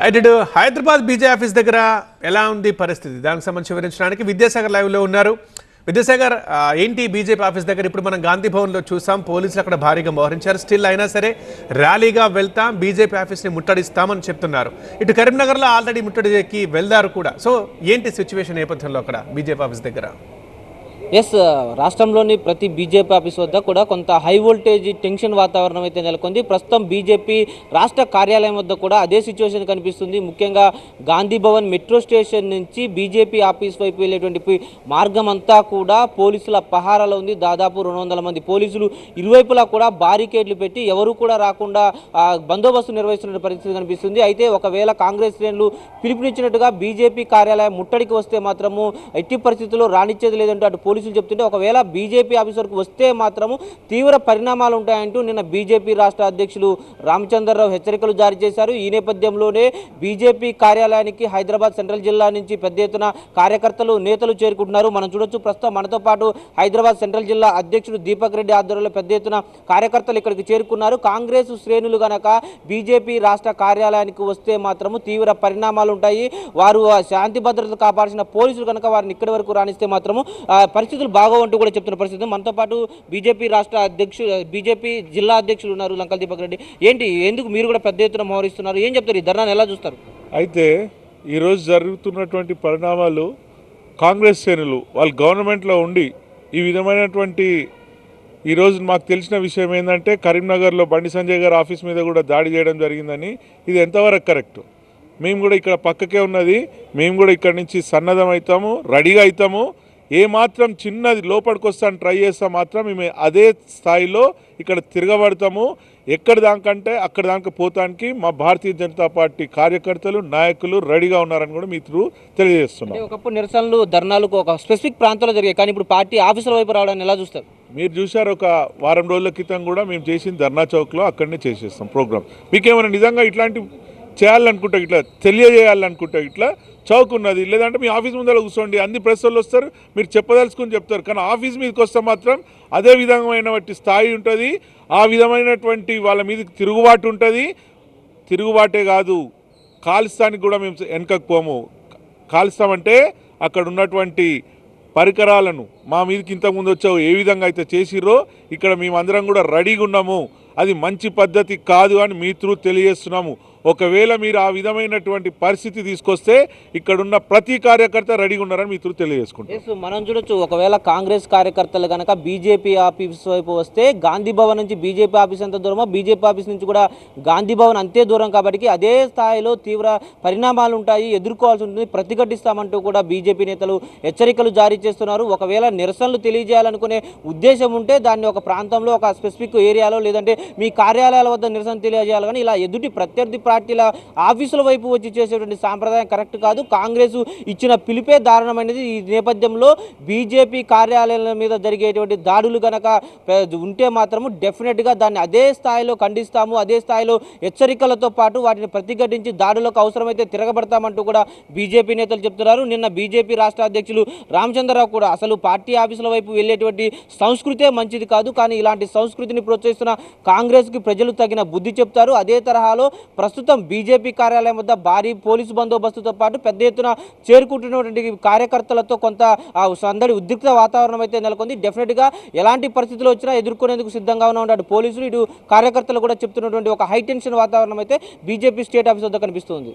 ఇటు హైదరాబాద్ బీజే ఆఫీస్ దగ్గర ఎలా ఉంది పరిస్థితి, దానికి సంబంధించి వివరించడానికి విద్యాసాగర్ లైవ్లో ఉన్నారు. విద్యాసాగర్, ఏంటి బీజేపీ ఆఫీస్ దగ్గర? ఇప్పుడు మనం గాంధీ భవన్లో చూసాం, పోలీసులు అక్కడ భారీగా మోహరించారు. స్టిల్ అయినా సరే ర్యాలీగా వెళ్తాం, బీజేపీ ఆఫీస్ని ముట్టడిస్తామని చెప్తున్నారు. ఇటు కరీంనగర్లో ఆల్రెడీ ముట్టడికి వెళ్దారు కూడా. సో ఏంటి సిచ్యువేషన్ నేపథ్యంలో అక్కడ బీజేపీ ఆఫీస్ దగ్గర? రాష్ట్రంలోని ప్రతి బీజేపీ ఆఫీస్ వద్ద కూడా కొంత హై వోల్టేజ్ టెన్షన్ వాతావరణం అయితే నెలకొంది. ప్రస్తుతం బీజేపీ రాష్ట్ర కార్యాలయం వద్ద కూడా అదే సిచ్యువేషన్ కనిపిస్తుంది. ముఖ్యంగా గాంధీ భవన్ మెట్రో స్టేషన్ నుంచి బీజేపీ ఆఫీస్ వైపు వెళ్ళేటువంటి మార్గం అంతా కూడా పోలీసుల పహారాలో ఉంది. దాదాపు 200 మంది పోలీసులు ఇరువైపులా కూడా బారికేడ్లు పెట్టి ఎవరు కూడా రాకుండా బందోబస్తు నిర్వహిస్తున్న పరిస్థితి కనిపిస్తుంది. అయితే ఒకవేళ కాంగ్రెస్ శ్రేణులు పిలుపునిచ్చినట్టుగా బీజేపీ కార్యాలయం ముట్టడికి వస్తే మాత్రము ఎట్టి పరిస్థితుల్లో రానిచ్చేది లేదంటూ అటు పోలీసులు చెప్తుంటే, ఒకవేళ బీజేపీ ఆఫీస్ వరకు వస్తే మాత్రము తీవ్ర పరిణామాలు ఉంటాయంటూ నిన్న బీజేపీ రాష్ట్ర అధ్యక్షులు రామచంద్రరావు హెచ్చరికలు జారీ చేశారు. ఈ నేపథ్యంలోనే బీజేపీ కార్యాలయానికి హైదరాబాద్ సెంట్రల్ జిల్లా నుంచి పెద్ద ఎత్తున కార్యకర్తలు నేతలు చేరుకుంటున్నారు. మనం చూడొచ్చు, ప్రస్తుతం మనతో పాటు హైదరాబాద్ సెంట్రల్ జిల్లా అధ్యక్షుడు దీపక్ రెడ్డి ఆధ్వర్యంలో పెద్ద ఎత్తున కార్యకర్తలు ఇక్కడికి చేరుకున్నారు. కాంగ్రెస్ శ్రేణులు గనక బీజేపీ రాష్ట్ర కార్యాలయానికి వస్తే మాత్రము తీవ్ర పరిణామాలు ఉంటాయి. వారు శాంతి భద్రతలు కాపాడాల్సిన పోలీసులు కనుక వారిని ఇక్కడి వరకు రాణిస్తే మాత్రము పరిస్థితులు బాగోవంటూ కూడా చెప్తున్న పరిస్థితి. మనతో పాటు బీజేపీ రాష్ట్ర అధ్యక్షుడు, బీజేపీ జిల్లా అధ్యక్షులు ఉన్నారు, లంకల్ దీపక్ రెడ్డి. ఎందుకు మీరు కూడా పెద్ద ఎత్తున మోహరిస్తున్నారు? ఏం చెప్తారు? ఈ ధర్నాను ఎలా చూస్తారు? అయితే ఈరోజు జరుగుతున్నటువంటి పరిణామాలు, కాంగ్రెస్ శ్రేణులు వాళ్ళు గవర్నమెంట్లో ఉండి ఈ విధమైనటువంటి, ఈరోజు మాకు తెలిసిన విషయం ఏంటంటే కరీంనగర్లో బండి సంజయ్ గారి ఆఫీస్ మీద కూడా దాడి చేయడం జరిగిందని. ఇది ఎంతవరకు కరెక్ట్? మేము కూడా ఇక్కడ పక్కకే ఉన్నది, మేము కూడా ఇక్కడ నుంచి సన్నద్ధం అవుతాము, రెడీగా అవుతాము. ఏమాత్రం చిన్నది లోపలికి వస్తాను ట్రై చేస్తా మాత్రం మేము అదే స్థాయిలో ఇక్కడ తిరగబడతాము. ఎక్కడి దానికంటే అక్కడ దాకా పోతానికి మా భారతీయ జనతా పార్టీ కార్యకర్తలు, నాయకులు రెడీగా ఉన్నారని కూడా మీకు తెలియజేస్తున్నాం. ఒకప్పుడు నిరసనలు, ధర్నాలకు ఒక స్పెసిఫిక్ ప్రాంతంలో జరిగాయి, కానీ ఇప్పుడు పార్టీ ఆఫీసుల వైపు రావడాన్ని ఎలా చూస్తారు? మీరు చూశారు, ఒక వారం రోజుల క్రితం కూడా మేము చేసిన ధర్నా చౌక్లో అక్కడనే చేసేస్తాం ప్రోగ్రామ్. మీకేమైనా నిజంగా ఇట్లాంటి చేయాలనుకుంటే, ఇట్లా తెలియజేయాలనుకుంటే ఇట్లా చౌక్ ఉన్నది, లేదంటే మీ ఆఫీస్ ముందర కూర్చోండి, అన్ని ప్రెస్ వాళ్ళు వస్తారు, మీరు చెప్పదలుచుకుని చెప్తారు. కానీ ఆఫీస్ మీదకి వస్తే మాత్రం అదే విధమైనటువంటి స్థాయి ఉంటుంది, ఆ విధమైనటువంటి వాళ్ళ మీదకి తిరుగుబాటు ఉంటుంది. తిరుగుబాటే కాదు, కాలుస్తానికి కూడా మేము వెనకకు పోము. కాలుస్తామంటే అక్కడ ఉన్నటువంటి పరికరాలను మా మీదకి ఇంతకుముందు వచ్చావు ఏ విధంగా అయితే చేసిర్రో ఇక్కడ మేమందరం కూడా రెడీగా ఉన్నాము. అది మంచి పద్ధతి కాదు అని మీ త్రూ తెలియజేస్తున్నాము. ఒకవేళ మీరు ఆ విధమైనటువంటి పరిస్థితి తీసుకొస్తే ఇక్కడున్న ప్రతి కార్యకర్త రెడీగా ఉన్నారని మీ త్రూ తెలియజేసుకుంటాం. మనం చూడొచ్చు, ఒకవేళ కాంగ్రెస్ కార్యకర్తలు కనుక బీజేపీ ఆఫీస్ వైపు వస్తే గాంధీ భవన్ నుంచి బీజేపీ ఆఫీస్ ఎంత దూరమో బీజేపీ ఆఫీస్ నుంచి కూడా గాంధీ భవన్ అంతే దూరం. కాబట్టి అదే స్థాయిలో తీవ్ర పరిణామాలు ఉంటాయి, ఎదుర్కోవాల్సి ఉంటుంది, ప్రతిఘటిస్తామంటూ కూడా బీజేపీ నేతలు హెచ్చరికలు జారీ చేస్తున్నారు. ఒకవేళ నిరసనలు తెలియజేయాలనుకునే ఉద్దేశం ఉంటే దాన్ని ఒక ప్రాంతంలో, ఒక స్పెసిఫిక్ ఏరియాలో, లేదంటే మీ కార్యాలయాల వద్ద నిరసన తెలియజేయాలి. కానీ ఇలా ఎదుటి ప్రత్యర్థి పార్టీల ఆఫీసుల వైపు వచ్చి చేసేటువంటి సాంప్రదాయం కరెక్ట్ కాదు. కాంగ్రెస్ ఇచ్చిన పిలిపే దారుణమైనది. ఈ నేపథ్యంలో బీజేపీ కార్యాలయాల మీద జరిగేటువంటి దాడులు కనుక ఉంటే మాత్రము డెఫినెట్గా దాన్ని అదే స్థాయిలో ఖండిస్తాము. అదే స్థాయిలో హెచ్చరికలతో పాటు వాటిని ప్రతిఘటించి దాడులకు అవసరమైతే తిరగబడతామంటూ కూడా బీజేపీ నేతలు చెప్తున్నారు. నిన్న బీజేపీ రాష్ట్ర అధ్యక్షులు రామచంద్రరావు కూడా అసలు పార్టీ ఆఫీసుల వైపు వెళ్ళేటువంటి సంస్కృతే మంచిది కాదు, కానీ ఇలాంటి సంస్కృతిని ప్రోత్సహిస్తున్న కాంగ్రెస్కి ప్రజలు తగిన బుద్ధి చెప్తారు. అదే తరహాలో ప్రస్తుతం బీజేపీ కార్యాలయం వద్ద భారీ పోలీసు బందోబస్తుతో పాటు పెద్ద ఎత్తున చేరుకుంటున్నటువంటి కార్యకర్తలతో కొంత సందడి, ఉద్రిక్త వాతావరణం అయితే నెలకొంది. డెఫినెట్గా ఎలాంటి పరిస్థితులు వచ్చినా ఎదుర్కొనేందుకు సిద్ధంగా ఉన్న పోలీసులు, ఇటు కార్యకర్తలు కూడా చెప్తున్నటువంటి ఒక హై టెన్షన్ వాతావరణం అయితే బీజేపీ స్టేట్ ఆఫీస్ వద్ద కనిపిస్తుంది.